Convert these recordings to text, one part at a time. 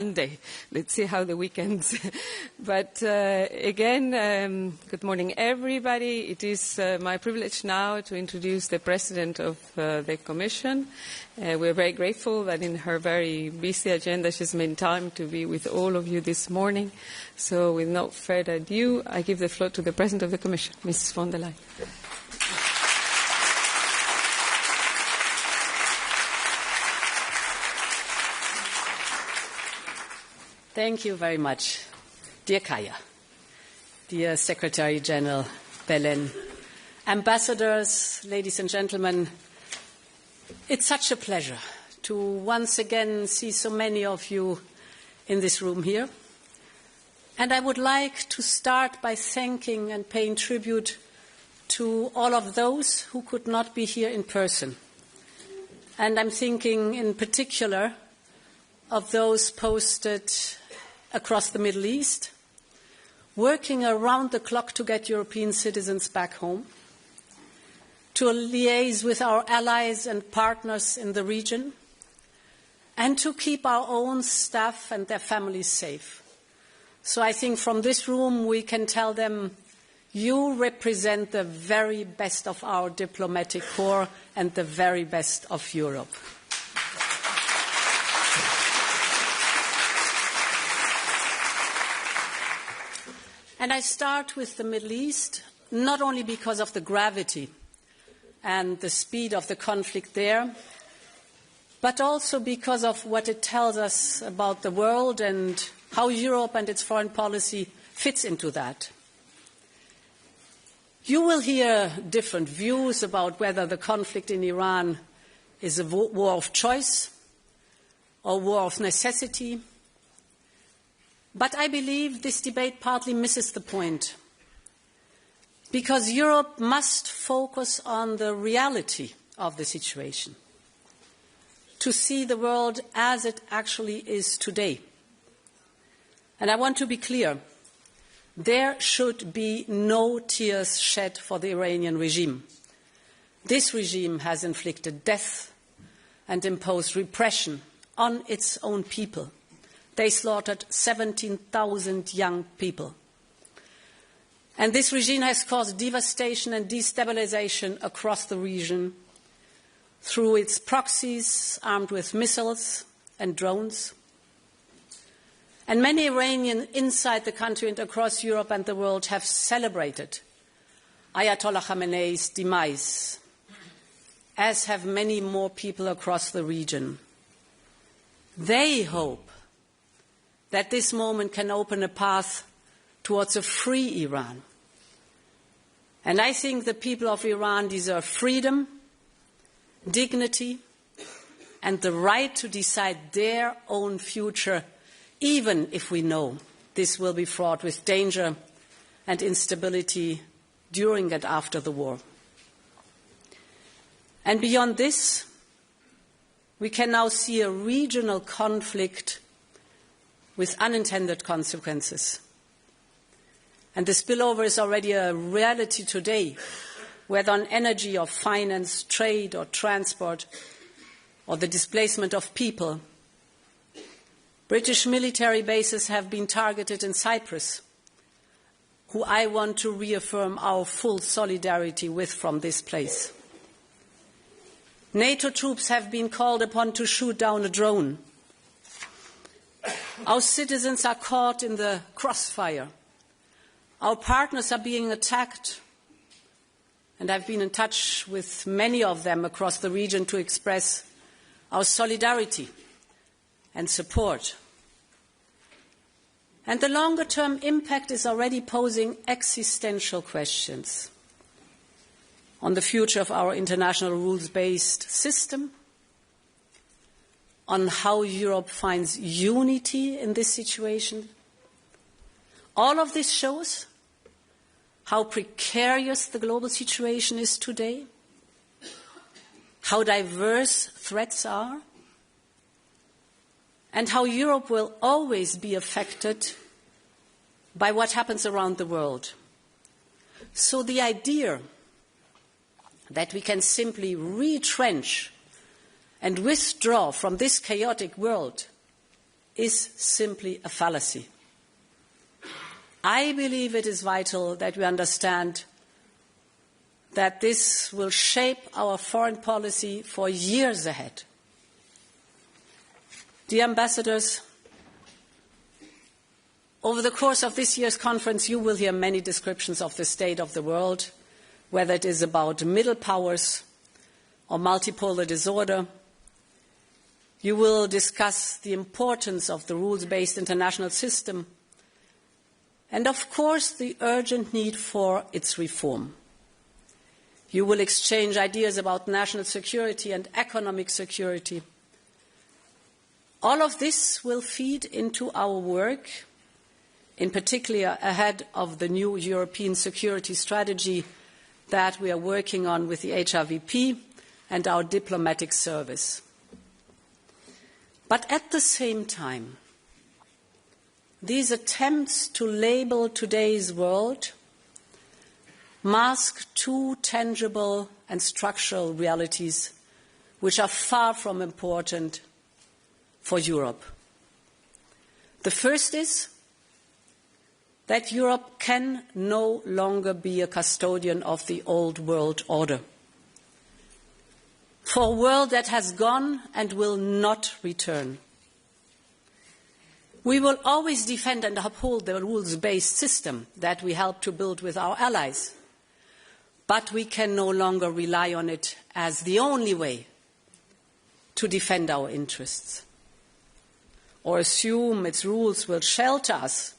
Monday. Let's see how the weekends. But again, good morning, everybody. It is my privilege now to introduce the President of the Commission. We're very grateful that in her very busy agenda she's made time to be with all of you this morning. So with no further ado, I give the floor to the President of the Commission, Mrs. von der Leyen. Thank you very much, dear Kaja, dear Secretary General Leyen, ambassadors, ladies and gentlemen. It's such a pleasure to once again see so many of you in this room here. And I would like to start by thanking and paying tribute to all of those who could not be here in person. And I'm thinking in particular of those posted across the Middle East, working around the clock to get European citizens back home, to liaise with our allies and partners in the region, and to keep our own staff and their families safe. So I think from this room we can tell them, you represent the very best of our diplomatic corps and the very best of Europe. And I start with the Middle East, not only because of the gravity and the speed of the conflict there, but also because of what it tells us about the world and how Europe and its foreign policy fits into that. You will hear different views about whether the conflict in Iran is a war of choice or war of necessity. But I believe this debate partly misses the point, because Europe must focus on the reality of the situation, to see the world as it actually is today. And I want to be clear, there should be no tears shed for the Iranian regime. This regime has inflicted death and imposed repression on its own people. They slaughtered 17,000 young people. And this regime has caused devastation and destabilization across the region through its proxies armed with missiles and drones. And many Iranians inside the country and across Europe and the world have celebrated Ayatollah Khamenei's demise, as have many more people across the region. They hope that this moment can open a path towards a free Iran. And I think the people of Iran deserve freedom, dignity, and the right to decide their own future, even if we know this will be fraught with danger and instability during and after the war. And beyond this, we can now see a regional conflict with unintended consequences. And the spillover is already a reality today, whether on energy or finance, trade or transport, or the displacement of people. British military bases have been targeted in Cyprus, who I want to reaffirm our full solidarity with from this place. NATO troops have been called upon to shoot down a drone. Our citizens are caught in the crossfire. Our partners are being attacked. And I've been in touch with many of them across the region to express our solidarity and support. And the longer-term impact is already posing existential questions on the future of our international rules-based system, on how Europe finds unity in this situation. All of this shows how precarious the global situation is today, how diverse threats are, and how Europe will always be affected by what happens around the world. So the idea that we can simply retrench and withdraw from this chaotic world is simply a fallacy. I believe it is vital that we understand that this will shape our foreign policy for years ahead. Dear ambassadors, over the course of this year's conference, you will hear many descriptions of the state of the world, whether it is about middle powers or multipolar disorder. You will discuss the importance of the rules-based international system and, of course, the urgent need for its reform. You will exchange ideas about national security and economic security. All of this will feed into our work, in particular ahead of the new European security strategy that we are working on with the HRVP and our diplomatic service. But at the same time, these attempts to label today's world mask two tangible and structural realities which are far from important for Europe. The first is that Europe can no longer be a custodian of the old world order, for a world that has gone and will not return. We will always defend and uphold the rules-based system that we helped to build with our allies, but we can no longer rely on it as the only way to defend our interests, or assume its rules will shelter us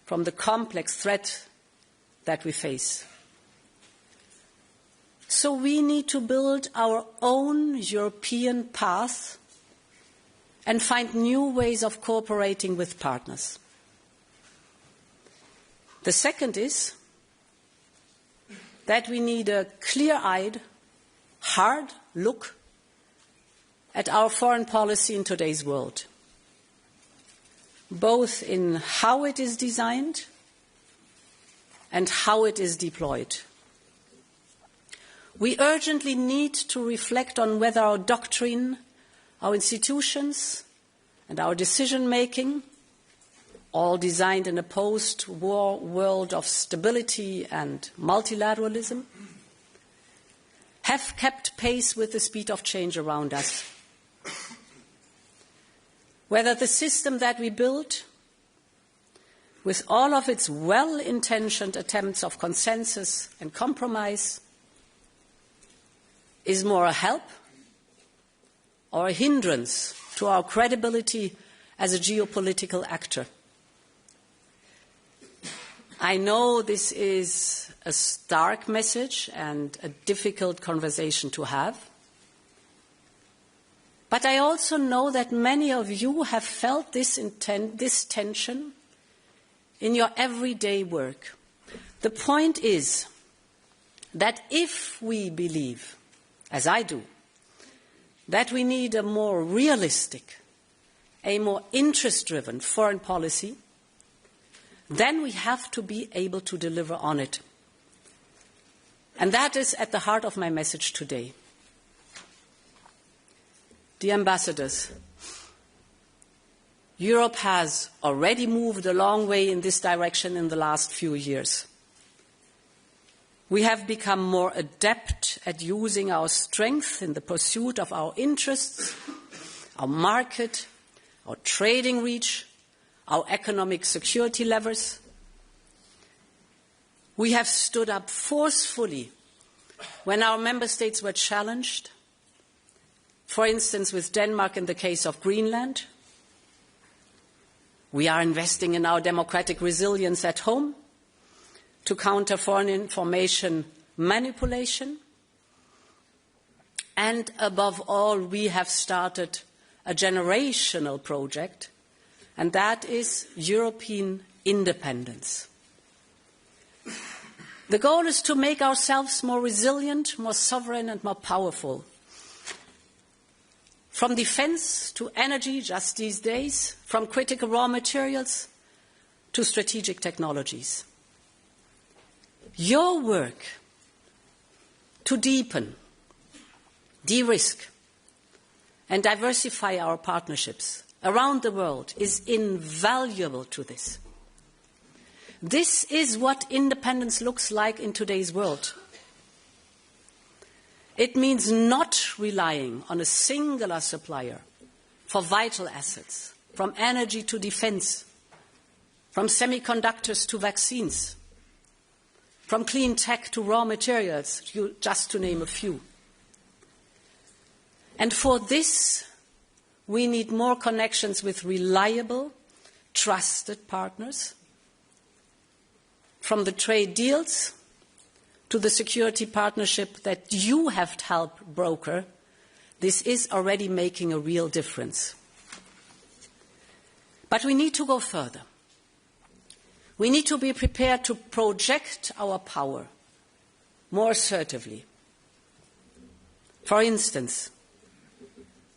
from the complex threat that we face. So we need to build our own European path and find new ways of cooperating with partners. The second is that we need a clear-eyed, hard look at our foreign policy in today's world, both in how it is designed and how it is deployed. We urgently need to reflect on whether our doctrine, our institutions, and our decision-making, all designed in a post-war world of stability and multilateralism, have kept pace with the speed of change around us. Whether the system that we built, with all of its well-intentioned attempts of consensus and compromise, is more a help or a hindrance to our credibility as a geopolitical actor. I know this is a stark message and a difficult conversation to have, but I also know that many of you have felt this tension in your everyday work. The point is that if we believe, as I do, that we need a more realistic, a more interest-driven foreign policy, then we have to be able to deliver on it. And that is at the heart of my message today. Dear ambassadors, Europe has already moved a long way in this direction in the last few years. We have become more adept at using our strength in the pursuit of our interests, our market, our trading reach, our economic security levers. We have stood up forcefully when our member states were challenged, for instance, with Denmark in the case of Greenland. We are investing in our democratic resilience at home to counter foreign information manipulation. And above all, we have started a generational project, and that is European independence. The goal is to make ourselves more resilient, more sovereign, and more powerful. From defense to energy just these days, from critical raw materials to strategic technologies. Your work to deepen, de-risk, and diversify our partnerships around the world is invaluable to this. This is what independence looks like in today's world. It means not relying on a singular supplier for vital assets, from energy to defense, from semiconductors to vaccines, from clean tech to raw materials, just to name a few. And for this, we need more connections with reliable, trusted partners, from the trade deals to the security partnership that you have helped broker. This is already making a real difference. But we need to go further. We need to be prepared to project our power more assertively. For instance,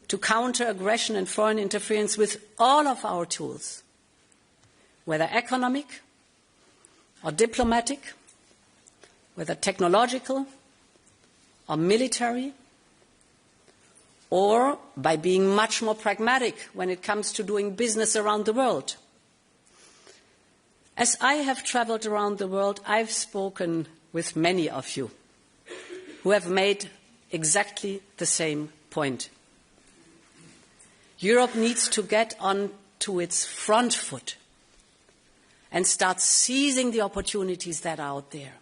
to counter aggression and foreign interference with all of our tools, whether economic or diplomatic, whether technological or military, or by being much more pragmatic when it comes to doing business around the world. As I have traveled around the world, I've spoken with many of you who have made exactly the same point. Europe needs to get on to its front foot and start seizing the opportunities that are out there.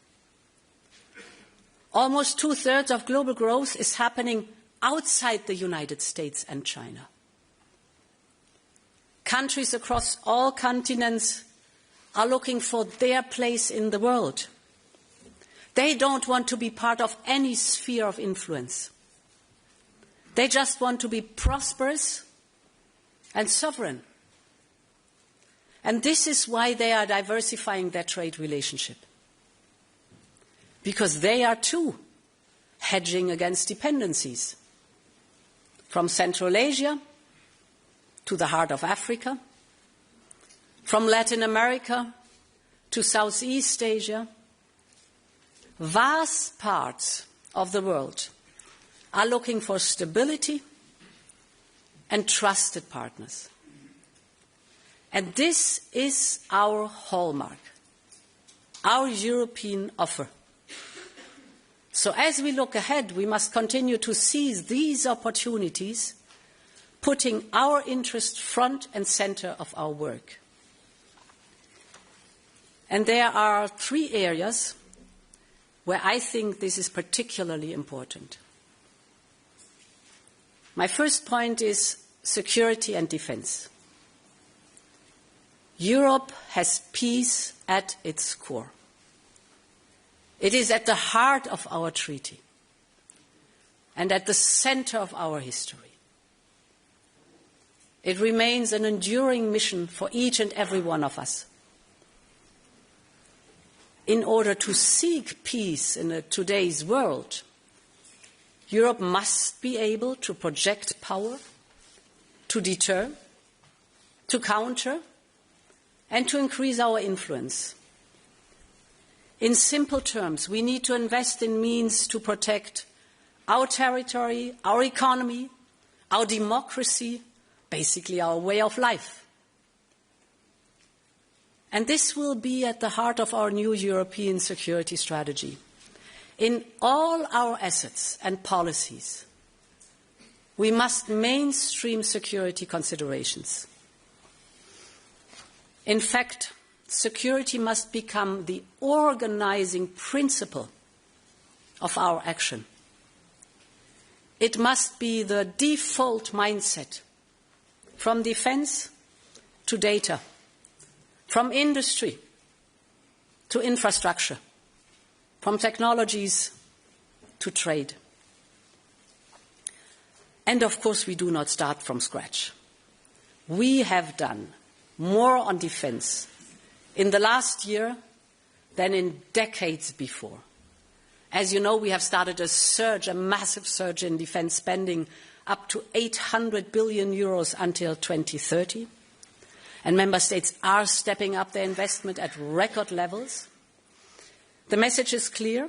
Almost 2/3 of global growth is happening outside the United States and China. Countries across all continents are looking for their place in the world. They don't want to be part of any sphere of influence. They just want to be prosperous and sovereign. And this is why they are diversifying their trade relationship. Because they are too hedging against dependencies. From Central Asia to the heart of Africa, from Latin America to Southeast Asia, vast parts of the world are looking for stability and trusted partners. And this is our hallmark, our European offer. So as we look ahead, we must continue to seize these opportunities, putting our interest front and center of our work. And there are 3 areas where I think this is particularly important. My first point is security and defense. Europe has peace at its core. It is at the heart of our treaty and at the center of our history. It remains an enduring mission for each and every one of us. In order to seek peace in today's world, Europe must be able to project power, to deter, to counter, and to increase our influence. In simple terms, we need to invest in means to protect our territory, our economy, our democracy, basically our way of life. And this will be at the heart of our new European security strategy. In all our assets and policies, we must mainstream security considerations. In fact, security must become the organizing principle of our action. It must be the default mindset from defense to data, from industry to infrastructure, from technologies to trade. And of course, we do not start from scratch. We have done more on defense in the last year than in decades before. As you know, we have started a surge, a massive surge in defense spending, up to 800 billion euros until 2030. And member states are stepping up their investment at record levels. The message is clear.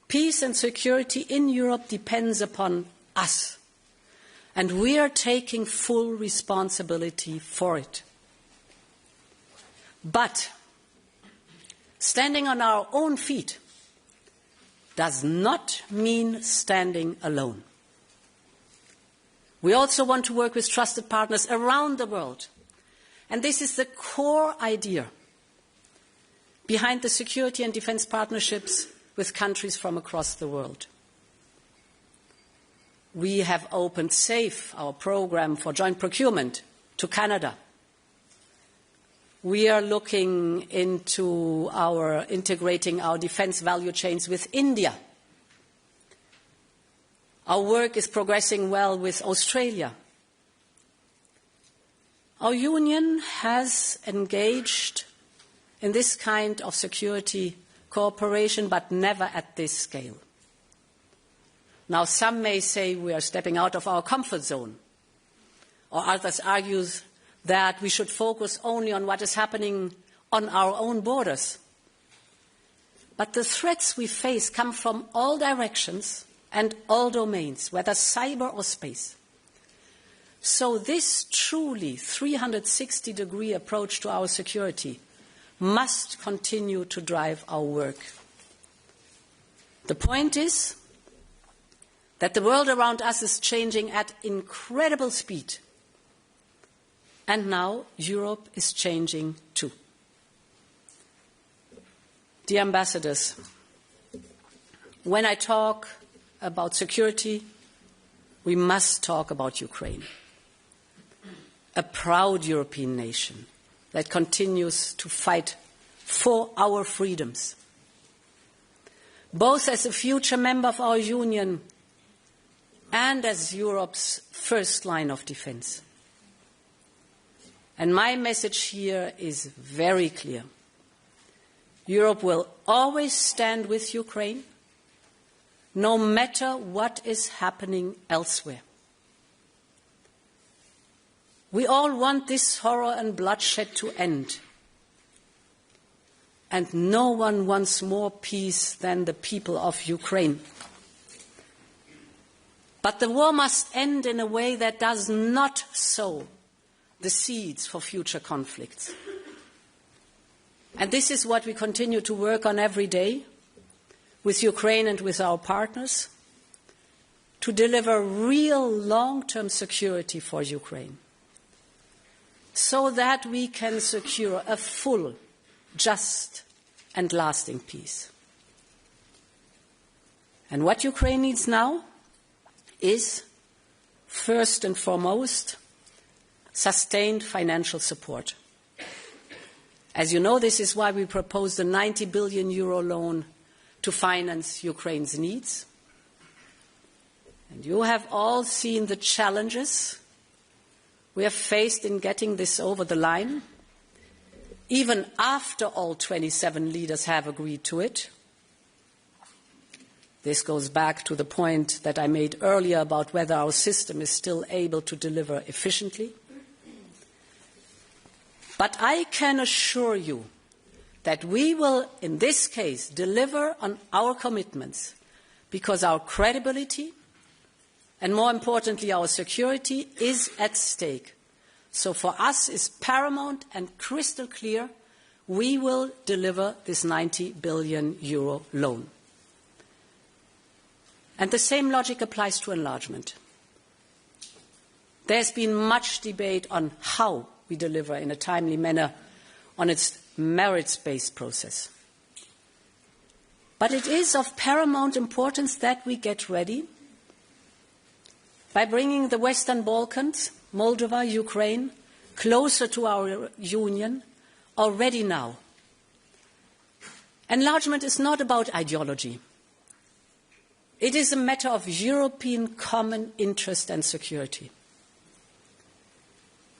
Peace and security in Europe depends upon us, and we are taking full responsibility for it. But standing on our own feet does not mean standing alone. We also want to work with trusted partners around the world. And this is the core idea behind the security and defense partnerships with countries from across the world. We have opened SAFE, our program for joint procurement, to Canada. We are looking into integrating our defense value chains with India. Our work is progressing well with Australia. Our union has engaged in this kind of security cooperation, but never at this scale. Now, some may say we are stepping out of our comfort zone, or others argue that we should focus only on what is happening on our own borders. But the threats we face come from all directions and all domains, whether cyber or space. So this truly 360-degree approach to our security must continue to drive our work. The point is that the world around us is changing at incredible speed. And now Europe is changing too. Dear ambassadors, when I talk about security, we must talk about Ukraine, a proud European nation that continues to fight for our freedoms, both as a future member of our union and as Europe's first line of defense. And my message here is very clear. Europe will always stand with Ukraine, no matter what is happening elsewhere. We all want this horror and bloodshed to end. And no one wants more peace than the people of Ukraine. But the war must end in a way that does not sow the seeds for future conflicts. And this is what we continue to work on every day with Ukraine and with our partners to deliver real long-term security for Ukraine so that we can secure a full, just and lasting peace. And what Ukraine needs now is, first and foremost, sustained financial support. As you know, this is why we proposed a 90 billion euro loan to finance Ukraine's needs. And you have all seen the challenges we have faced in getting this over the line, even after all 27 leaders have agreed to it. This goes back to the point that I made earlier about whether our system is still able to deliver efficiently. But I can assure you that we will, in this case, deliver on our commitments because our credibility and, more importantly, our security is at stake. So for us is paramount and crystal clear, we will deliver this 90 billion euro loan. And the same logic applies to enlargement. There's been much debate on how we deliver in a timely manner on its merits-based process. But it is of paramount importance that we get ready by bringing the Western Balkans, Moldova, Ukraine, closer to our union already now. Enlargement is not about ideology. It is a matter of European common interest and security.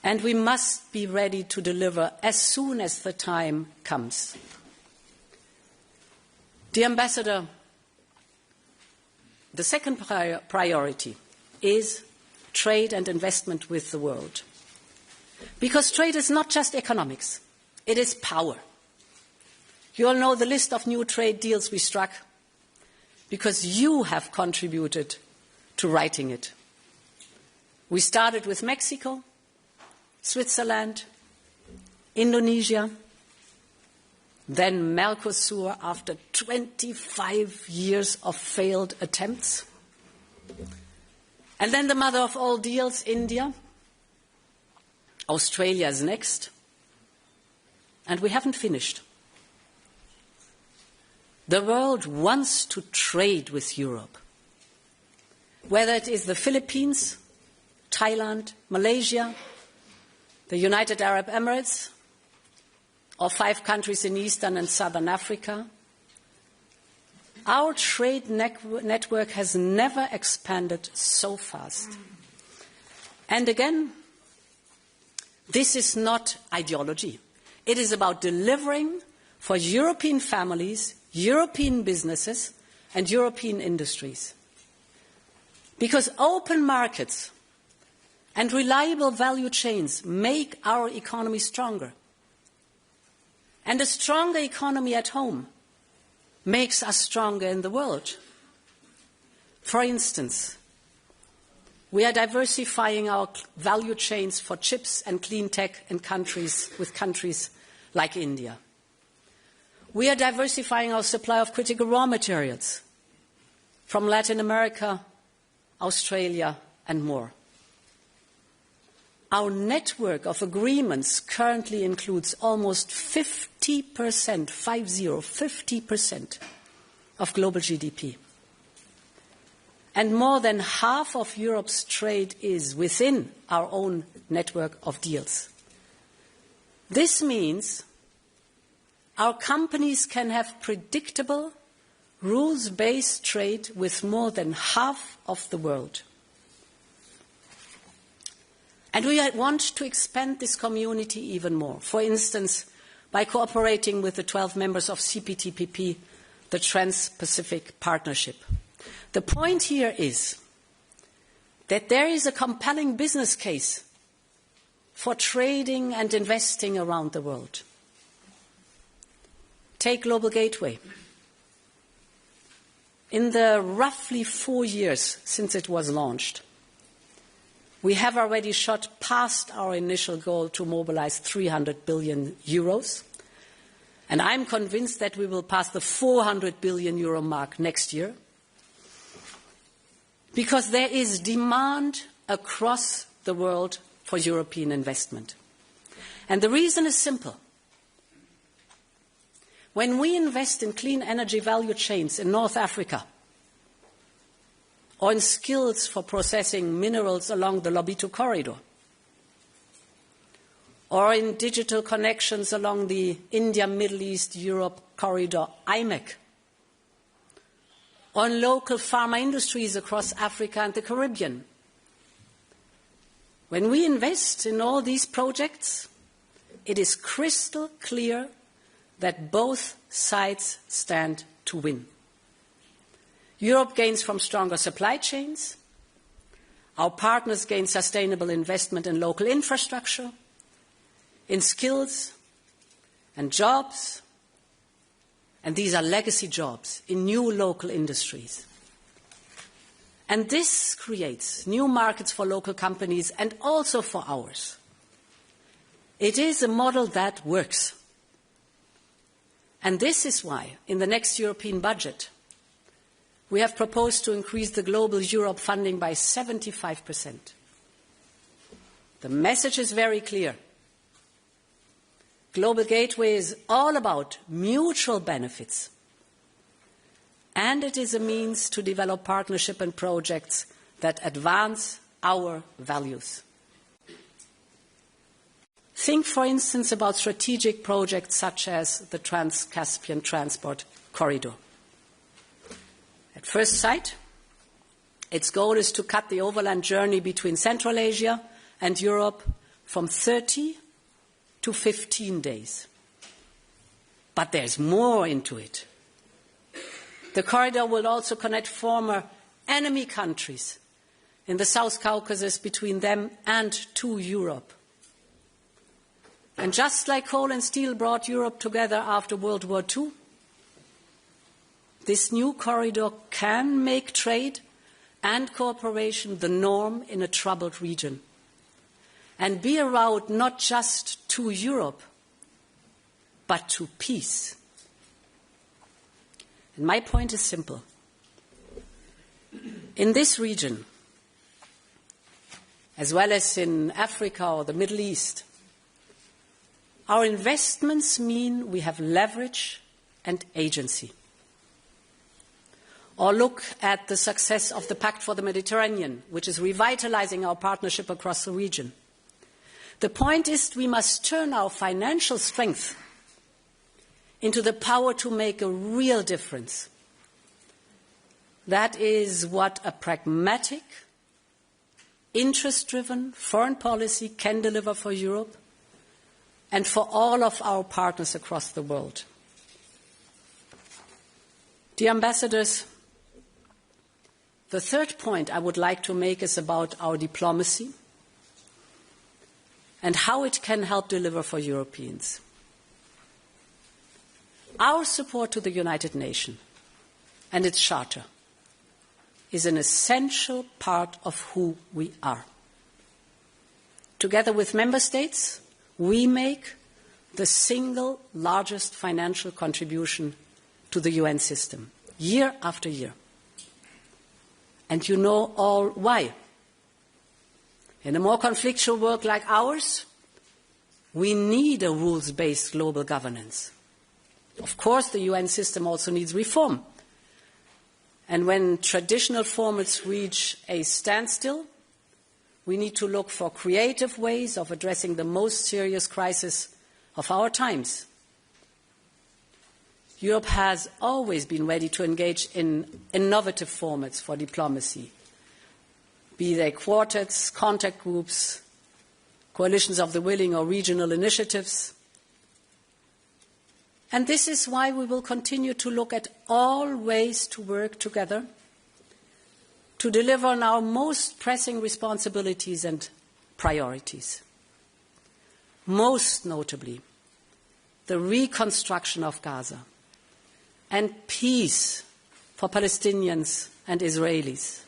And we must be ready to deliver as soon as the time comes. Dear Ambassador, the second priority is trade and investment with the world. Because trade is not just economics, it is power. You all know the list of new trade deals we struck because you have contributed to writing it. We started with Mexico, Switzerland, Indonesia, then Mercosur after 25 years of failed attempts. And then the mother of all deals, India. Australia is next. And we haven't finished. The world wants to trade with Europe. Whether it is the Philippines, Thailand, Malaysia, the United Arab Emirates, or 5 countries in Eastern and Southern Africa, our trade network has never expanded so fast. And again, this is not ideology. It is about delivering for European families, European businesses, and European industries. Because open markets and reliable value chains make our economy stronger. And a stronger economy at home makes us stronger in the world. For instance, we are diversifying our value chains for chips and clean tech in countries like India. We are diversifying our supply of critical raw materials from Latin America, Australia, and more. Our network of agreements currently includes almost 50% of global GDP. And more than half of Europe's trade is within our own network of deals. This means our companies can have predictable, rules-based trade with more than half of the world. And we want to expand this community even more. For instance, by cooperating with the 12 members of CPTPP, the Trans-Pacific Partnership. The point here is that there is a compelling business case for trading and investing around the world. Take Global Gateway. In the roughly 4 years since it was launched, we have already shot past our initial goal to mobilize 300 billion euros. And I'm convinced that we will pass the 400 billion euro mark next year. Because there is demand across the world for European investment. And the reason is simple. When we invest in clean energy value chains in North Africa, or in skills for processing minerals along the Lobito corridor, or in digital connections along the India, Middle East, Europe corridor, IMEC, or in local pharma industries across Africa and the Caribbean. When we invest in all these projects, it is crystal clear that both sides stand to win. Europe gains from stronger supply chains. Our partners gain sustainable investment in local infrastructure, in skills and jobs. And these are legacy jobs in new local industries. And this creates new markets for local companies and also for ours. It is a model that works. And this is why, in the next European budget, we have proposed to increase the Global Europe funding by 75%. The message is very clear. Global Gateway is all about mutual benefits. And it is a means to develop partnership and projects that advance our values. Think, for instance, about strategic projects such as the Trans-Caspian Transport Corridor. At first sight, its goal is to cut the overland journey between Central Asia and Europe from 30 to 15 days. But there's more into it. The corridor will also connect former enemy countries in the South Caucasus between them and to Europe. And just like coal and steel brought Europe together after World War II, this new corridor can make trade and cooperation the norm in a troubled region, and be a route not just to Europe, but to peace. And my point is simple. In this region, as well as in Africa or the Middle East, our investments mean we have leverage and agency. Or look at the success of the Pact for the Mediterranean, which is revitalizing our partnership across the region. The point is we must turn our financial strength into the power to make a real difference. That is what a pragmatic, interest-driven foreign policy can deliver for Europe and for all of our partners across the world. Dear ambassadors, the third point I would like to make is about our diplomacy and how it can help deliver for Europeans. Our support to the United Nations and its charter is an essential part of who we are. Together with member states, we make the single largest financial contribution to the UN system, year after year. And you know all why. In a more conflictual world like ours, we need a rules-based global governance. Of course, the UN system also needs reform. And when traditional formats reach a standstill, we need to look for creative ways of addressing the most serious crisis of our times. Europe has always been ready to engage in innovative formats for diplomacy, be they quartets, contact groups, coalitions of the willing, or regional initiatives. And this is why we will continue to look at all ways to work together to deliver on our most pressing responsibilities and priorities. Most notably, the reconstruction of Gaza and peace for Palestinians and Israelis.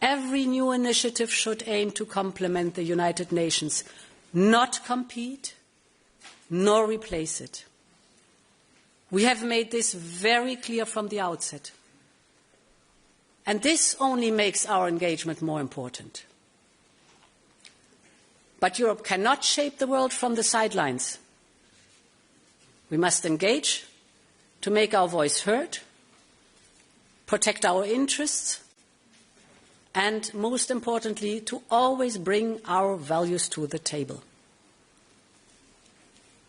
Every new initiative should aim to complement the United Nations, not compete, nor replace it. We have made this very clear from the outset. And this only makes our engagement more important. But Europe cannot shape the world from the sidelines. We must engage to make our voice heard, protect our interests, and most importantly, to always bring our values to the table.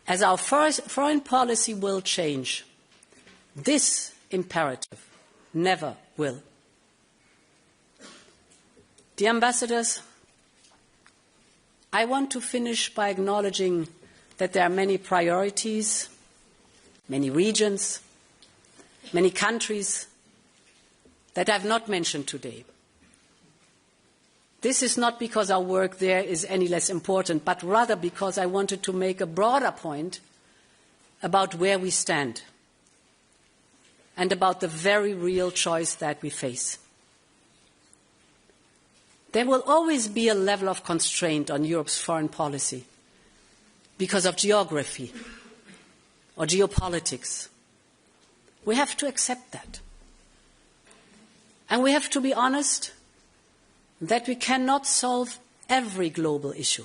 As our foreign policy will change, this imperative never will. Dear ambassadors, I want to finish by acknowledging that there are many priorities, many regions, many countries that I have not mentioned today. This is not because our work there is any less important, but rather because I wanted to make a broader point about where we stand and about the very real choice that we face. There will always be a level of constraint on Europe's foreign policy because of geography or geopolitics. We have to accept that. And we have to be honest that we cannot solve every global issue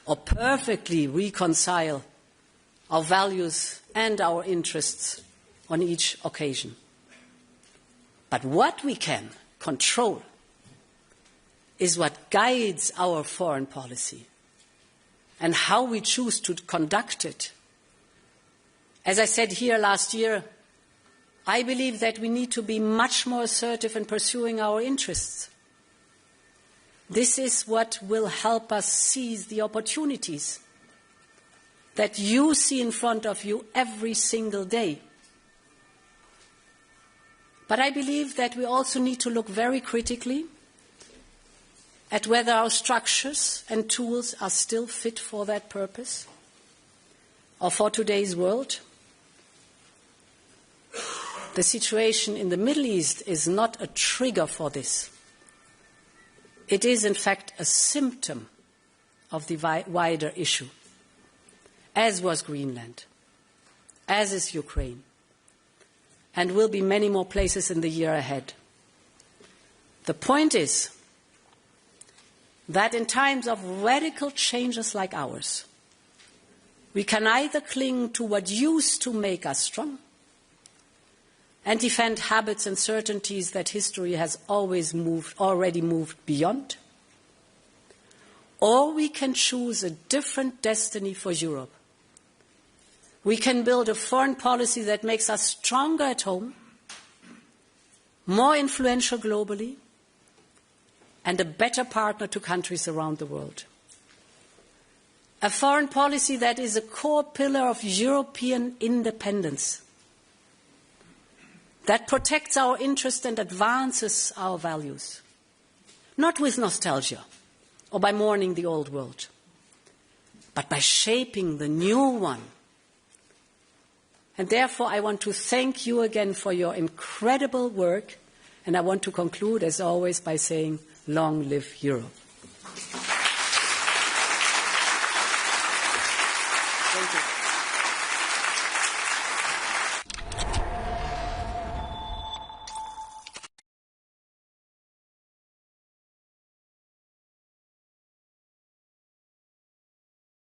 or perfectly reconcile our values and our interests on each occasion. But what we can control is what guides our foreign policy and how we choose to conduct it. As I said here last year, I believe that we need to be much more assertive in pursuing our interests. This is what will help us seize the opportunities that you see in front of you every single day. But I believe that we also need to look very critically at whether our structures and tools are still fit for that purpose or for today's world. the situation in the Middle East is not a trigger for this. It is, in fact, a symptom of the wider issue, as was Greenland, as is Ukraine, and will be many more places in the year ahead. The point is that in times of radical changes like ours, we can either cling to what used to make us strong and defend habits and certainties that history has already moved beyond, or we can choose a different destiny for Europe. We can build a foreign policy that makes us stronger at home, more influential globally, and a better partner to countries around the world. A foreign policy that is a core pillar of European independence, that protects our interests and advances our values, not with nostalgia or by mourning the old world, but by shaping the new one. And therefore, I want to thank you again for your incredible work, and I want to conclude, as always, by saying, long live Europe. Thank you.